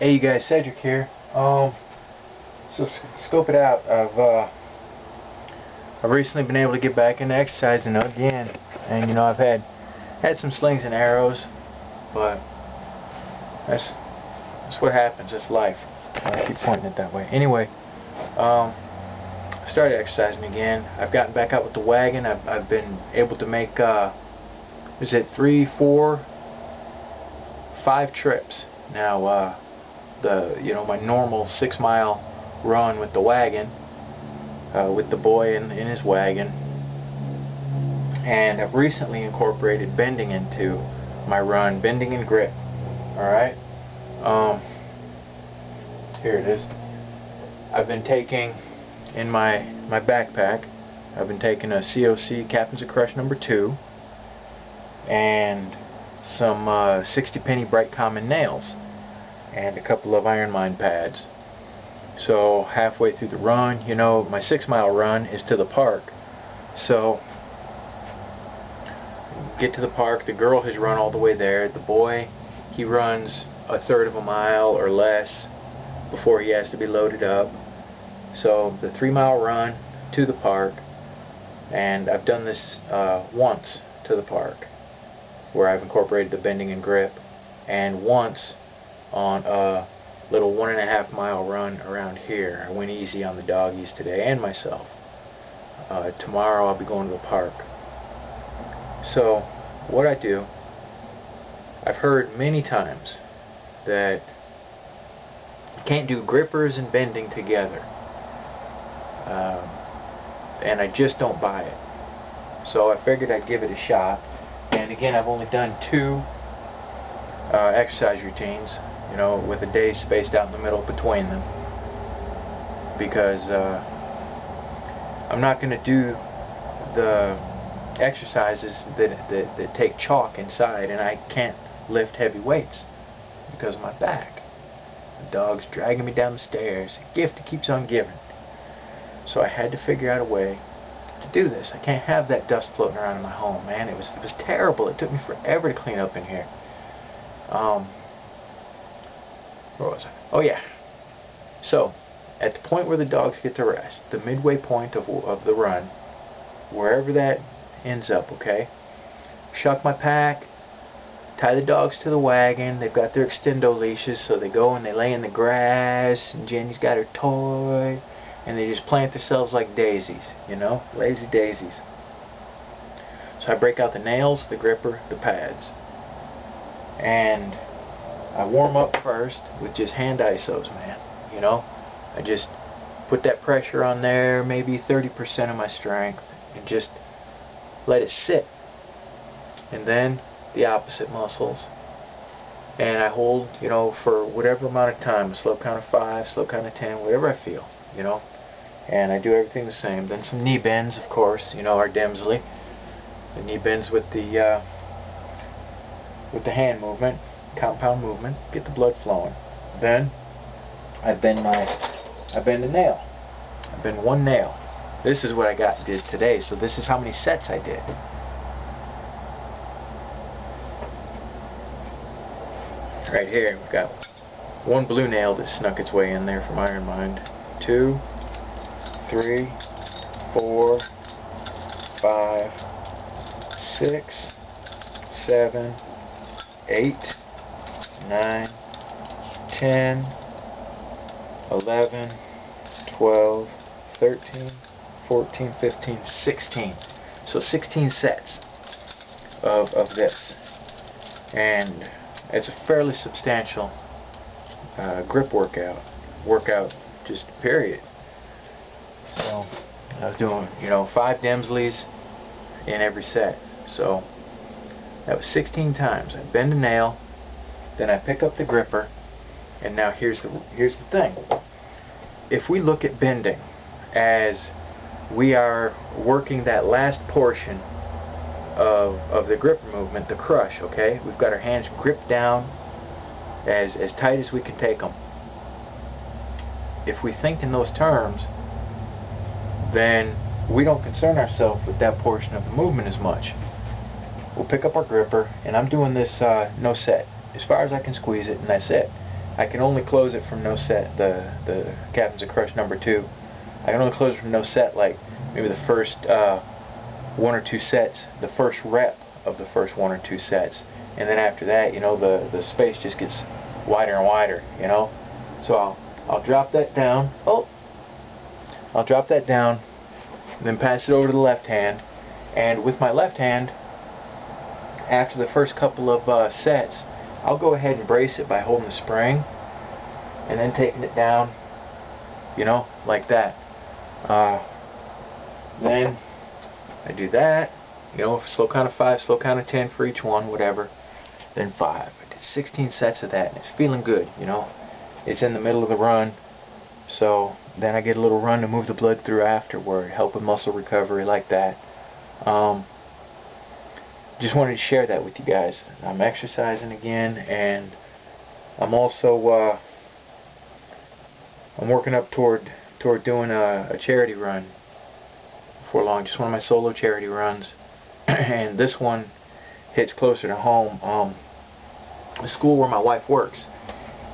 Hey you guys, Cedric here. So scope it out. I've recently been able to get back into exercising again, and I've had some slings and arrows, but that's what happens. That's life. I keep pointing it that way. Anyway, I started exercising again. I've gotten back out with the wagon. I've been able to make 3, 4, 5 trips now. My normal 6-mile run with the wagon, with the boy in his wagon, and I've recently incorporated bending into my run, bending and grip. Alright, here it is. I've been taking in my backpack, I've been taking a COC Captains of Crush number 2 and some 60 penny Bright Common nails and a couple of Iron Mind pads. So halfway through the run, my 6-mile run is to the park. So get to the park, the girl has run all the way there. The boy, he runs a third of a mile or less before he has to be loaded up. So the 3-mile run to the park, and I've done this once to the park where I've incorporated the bending and grip, and once on a little 1.5-mile run around here. I went easy on the doggies today and myself. Tomorrow I'll be going to the park. So what I do, I've heard many times that you can't do grippers and bending together, and I just don't buy it. So I figured I'd give it a shot. And again, I've only done 2 exercise routines, with a day spaced out in the middle between them, because I'm not going to do the exercises that take chalk inside, and I can't lift heavy weights because of my back. The dog's dragging me down the stairs. A gift that keeps on giving. So I had to figure out a way to do this. I can't have that dust floating around in my home, man. It was terrible. It took me forever to clean up in here. Where was I? Oh yeah. So at the point where the dogs get to rest, the midway point of the run, wherever that ends up, okay, shuck my pack, tie the dogs to the wagon. They've got their extendo leashes, so they go and they lay in the grass, and Jenny's got her toy, and they just plant themselves like daisies, lazy daisies. So I break out the nails, the gripper, the pads, and I warm up first with just hand isos, man. I just put that pressure on there, maybe 30% of my strength, and just let it sit. And then the opposite muscles, and I hold, for whatever amount of time, a slow count of 5, slow count of 10, whatever I feel, and I do everything the same. Then some knee bends, of course, our Dempsey, the knee bends with the hand movement, compound movement, get the blood flowing. Then I bend a nail. I bend one nail. This is what I did today, so this is how many sets I did. Right here, we've got one blue nail that snuck its way in there from Iron Mind. 2, 3, 4, 5, 6, 7, 8, 9, 10, 11, 12, 13, 14, 15, 16. So 16 sets of this. And it's a fairly substantial grip workout, just period. So I was doing, 5 Dempseys in every set. So that was 16 times. I bend a nail, then I pick up the gripper, and now here's the thing. If we look at bending as we are working that last portion of the gripper movement, the crush, okay? We've got our hands gripped down as tight as we can take them. If we think in those terms, then we don't concern ourselves with that portion of the movement as much. We'll pick up our gripper, and I'm doing this no set, as far as I can squeeze it, and that's it. I can only close it from no set. The Captains of Crush #2. I can only close it from no set, like maybe the first 1 or 2 sets, the first rep of the first 1 or 2 sets, and then after that, you know, the space just gets wider and wider, you know. So I'll drop that down. Oh, I'll drop that down, then pass it over to the left hand, and with my left hand, after the first couple of sets, I'll go ahead and brace it by holding the spring and then taking it down, you know, like that. Then I do that, you know, slow count of 5, slow count of 10 for each one, whatever. Then 5. I did 16 sets of that, and it's feeling good, you know. It's in the middle of the run, so then I get a little run to move the blood through afterward, help with muscle recovery like that. Just wanted to share that with you guys. I'm exercising again, and I'm also I'm working up toward doing a charity run before long. Just one of my solo charity runs, and this one hits closer to home. The school where my wife works,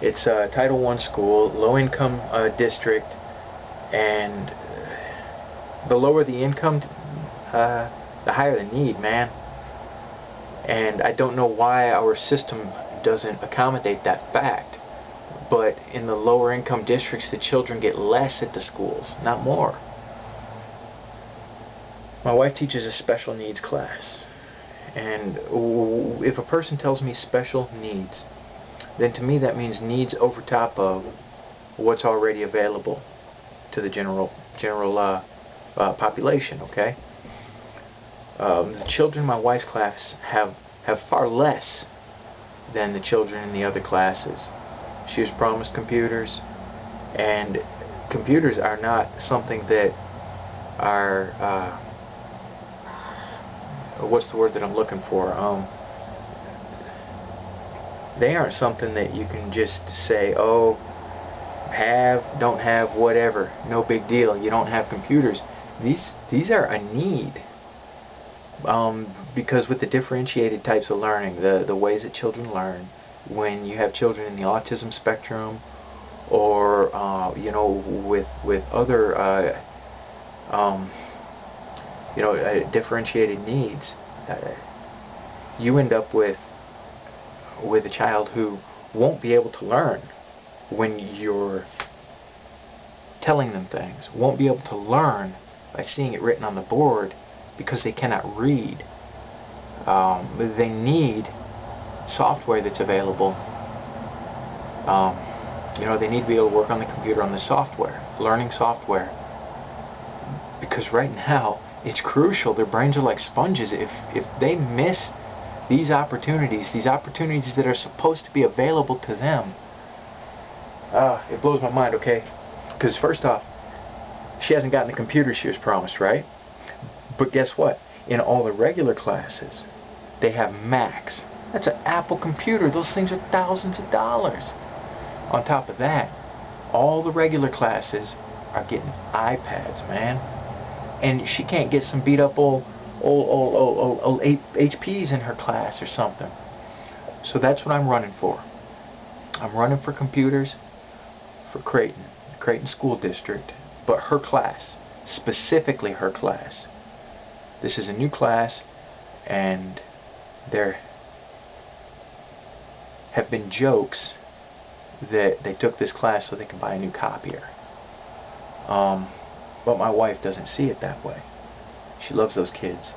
it's a Title I school, low-income district, and the lower the income, the higher the need, man. And I don't know why our system doesn't accommodate that fact, but in the lower income districts, the children get less at the schools, not more. My wife teaches a special needs class, and if a person tells me special needs, then to me that means needs over top of what's already available to the general population, okay? The children in my wife's class have far less than the children in the other classes. She was promised computers, and computers are not something that are what's the word that I'm looking for? They aren't something that you can just say, oh, have, don't have, whatever, no big deal, you don't have computers. These are a need. Because with the differentiated types of learning, the ways that children learn, when you have children in the autism spectrum, or you know, with other you know, differentiated needs, you end up with a child who won't be able to learn when you're telling them things, won't be able to learn by seeing it written on the board, because they cannot read. They need software that's available. You know, they need to be able to work on the computer on the software, learning software. Because right now, it's crucial. Their brains are like sponges. If they miss these opportunities that are supposed to be available to them, it blows my mind, okay? Because first off, she hasn't gotten the computer she was promised, right? But guess what? In all the regular classes, they have Macs. That's an Apple computer. Those things are thousands of dollars. On top of that, all the regular classes are getting iPads, man. And she can't get some beat up old HPs in her class or something. So that's what I'm running for. I'm running for computers for Creighton School District, but her class, specifically her class. This is a new class, and there have been jokes that they took this class so they can buy a new copier. But my wife doesn't see it that way. She loves those kids.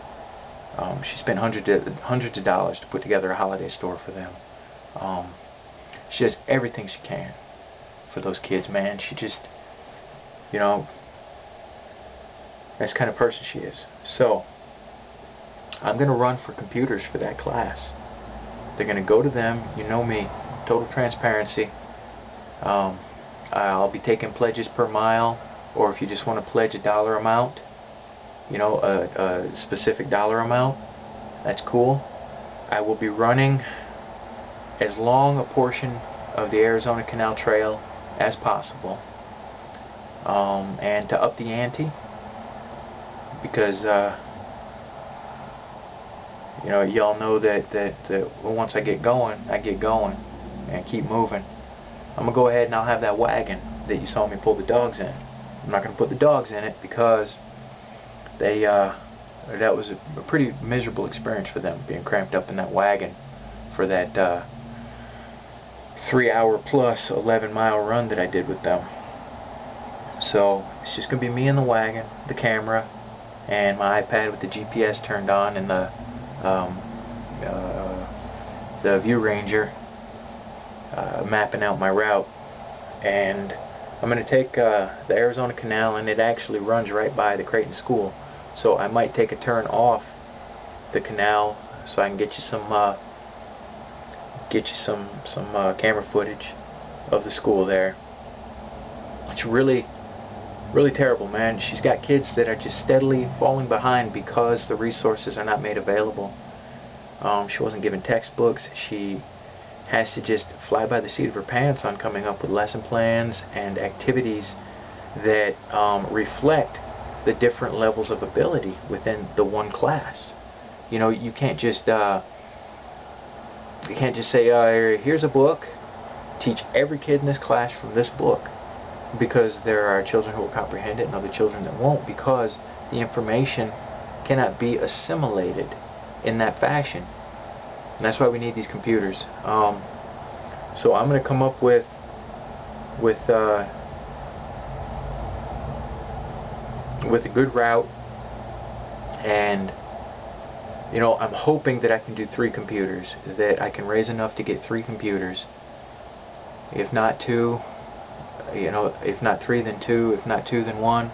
She spent hundreds of dollars to put together a holiday store for them. She does everything she can for those kids, man. She just, you know, that's the kind of person she is. So I'm going to run for computers for that class. They're going to go to them. You know me, total transparency. I'll be taking pledges per mile, or if you just want to pledge a dollar amount, you know, a specific dollar amount, that's cool. I will be running as long a portion of the Arizona Canal Trail as possible, and to up the ante, because you know, y'all know that once I get going and keep moving. I'm going to go ahead and I'll have that wagon that you saw me pull the dogs in. I'm not going to put the dogs in it because that was a pretty miserable experience for them, being cramped up in that wagon for that 3-hour plus 11-mile run that I did with them. So it's just going to be me in the wagon, the camera, and my iPad with the GPS turned on, and the View Ranger mapping out my route. And I'm going to take the Arizona Canal, and it actually runs right by the Creighton School. So I might take a turn off the canal so I can get you some camera footage of the school there. It's really terrible, man. She's got kids that are just steadily falling behind because the resources are not made available. She wasn't given textbooks. She has to just fly by the seat of her pants on coming up with lesson plans and activities that reflect the different levels of ability within the one class. You know, you can't just say, here's a book, teach every kid in this class from this book, because there are children who will comprehend it and other children that won't, because the information cannot be assimilated in that fashion. And that's why we need these computers. So I'm going to come up with a good route, and you know, I'm hoping that I can do 3 computers, that I can raise enough to get 3 computers. If not 2, you know, if not 3 then 2, if not 2 then 1.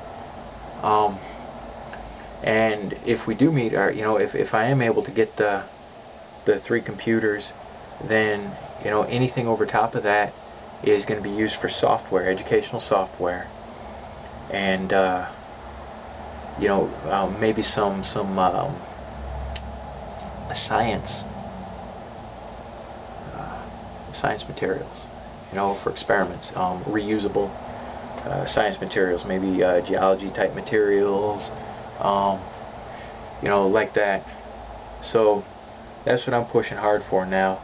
And if we do meet our, you know, if I am able to get the 3 computers, then you know, anything over top of that is going to be used for software, educational software, and you know, maybe some science materials, you know, for experiments, reusable science materials, maybe geology type materials, you know, like that. So that's what I'm pushing hard for now,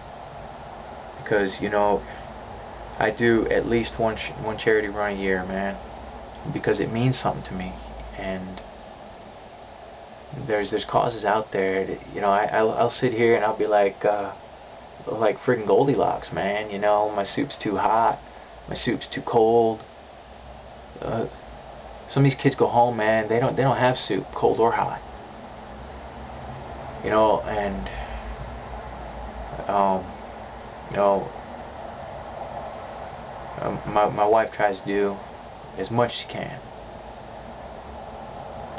because you know, I do at least one charity run a year, man, because it means something to me. And there's causes out there that, you know, I'll sit here and I'll be like friggin' Goldilocks, man. You know, my soup's too hot, my soup's too cold. Some of these kids go home, man, they don't have soup, cold or hot. You know, and you know, my wife tries to do as much as she can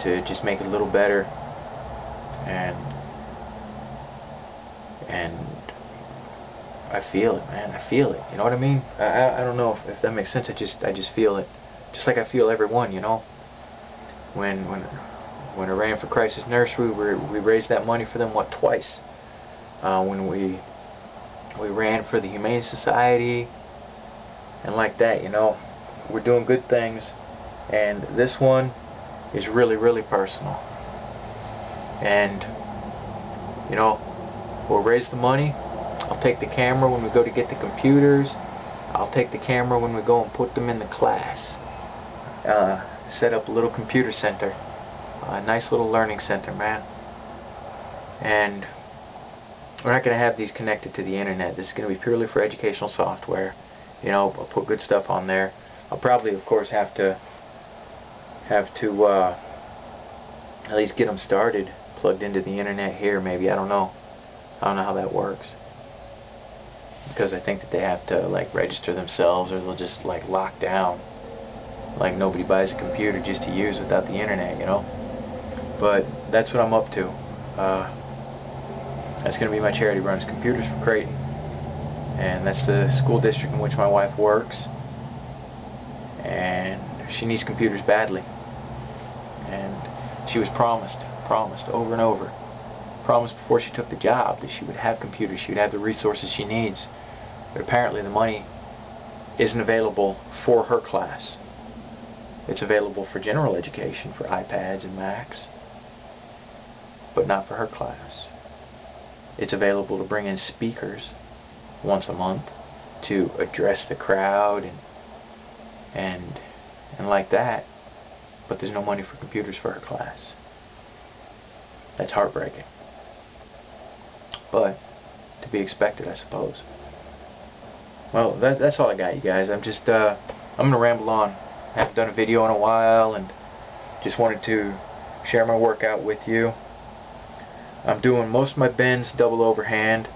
to just make it a little better, and I feel it, man. I feel it. You know what I mean? I don't know if that makes sense. I just feel it, just like I feel everyone. You know, when I ran for Crisis Nursery, we raised that money for them, what, twice. When we ran for the Humane Society, and like that, you know, we're doing good things. And this one is really personal. And you know, we'll raise the money. I'll take the camera when we go to get the computers. I'll take the camera when we go and put them in the class. Set up a little computer center, a nice little learning center, man. And we're not going to have these connected to the internet. This is going to be purely for educational software. You know, I'll put good stuff on there. I'll probably, of course, have to at least get them started, plugged into the internet here, maybe. I don't know how that works, because I think that they have to like register themselves, or they'll just like lock down, like nobody buys a computer just to use without the internet, you know. But that's what I'm up to. That's going to be my charity runs, Computers for Creighton, and that's the school district in which my wife works, and she needs computers badly. And she was promised over and over, promised before she took the job, that she would have computers, she would have the resources she needs. But apparently the money isn't available for her class. It's available for general education, for iPads and Macs, but not for her class. It's available to bring in speakers once a month, to address the crowd and like that, but there's no money for computers for her class. That's heartbreaking, but to be expected, I suppose. Well, that's all I got, you guys. I'm gonna ramble on. I haven't done a video in a while, and just wanted to share my workout with you. I'm doing most of my bends double overhand,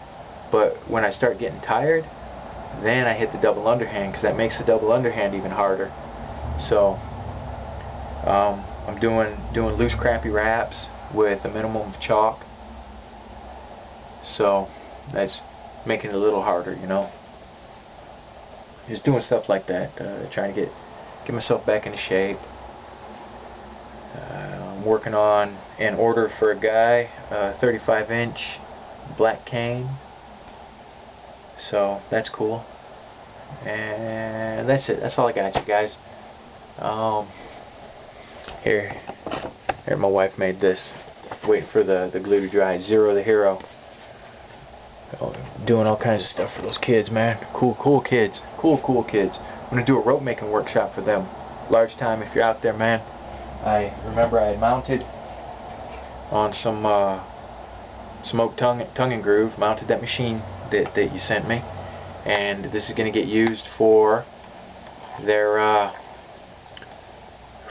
but when I start getting tired, then I hit the double underhand, because that makes the double underhand even harder. So I'm doing loose crappy wraps with a minimum of chalk, so that's making it a little harder, you know. Just doing stuff like that, trying to get myself back into shape. I'm working on an order for a guy, 35-inch black cane, so that's cool. And that's it. That's all I got, you guys. Here, my wife made this. Waiting for the glue to dry. Zero the Hero. Doing all kinds of stuff for those kids, man. Cool kids. Cool kids. I'm gonna do a rope making workshop for them. Large time if you're out there, man. I remember I had mounted on some oak tongue and groove. Mounted that machine that you sent me, and this is gonna get used for their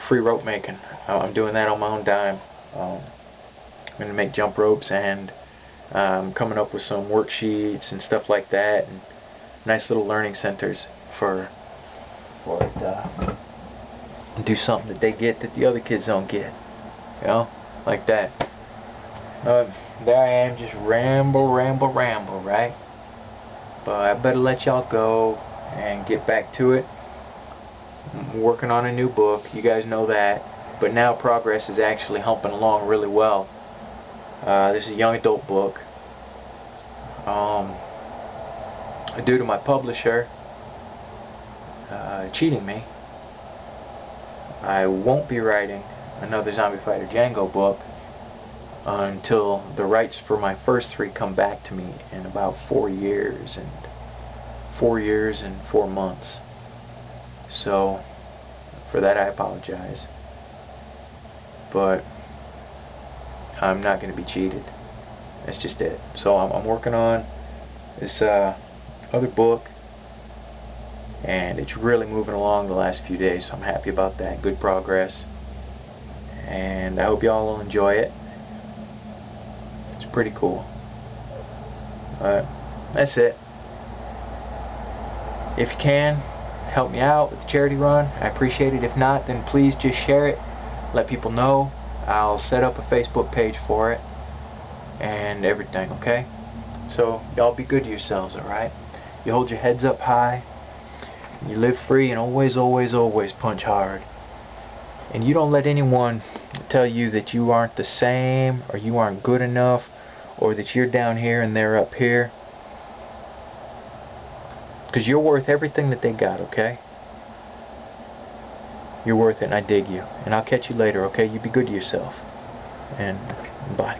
free rope making. I'm doing that on my own dime. I'm gonna make jump ropes, and coming up with some worksheets and stuff like that, and nice little learning centers for it. Do something that they get that the other kids don't get, you know, like that. There I am, just ramble, right? But I better let y'all go and get back to it. I'm working on a new book, you guys know that, but now progress is actually humping along really well. This is a young adult book. Due to my publisher cheating me, I won't be writing another Zombie Fighter Django book until the rights for my first 3 come back to me in about 4 years and 4 months. So for that I apologize, but I'm not going to be cheated. That's just it. So I'm working on this other book, and it's really moving along the last few days, so I'm happy about that. Good progress, and I hope y'all will enjoy it. It's pretty cool. That's it. If you can, help me out with the charity run. I appreciate it. If not, then please just share it. Let people know. I'll set up a Facebook page for it and everything, okay? So y'all be good to yourselves, alright? You hold your heads up high, you live free, and always punch hard. And you don't let anyone tell you that you aren't the same, or you aren't good enough, or that you're down here and they're up here. Because you're worth everything that they got, okay? You're worth it, and I dig you. And I'll catch you later, okay? You be good to yourself. And bye.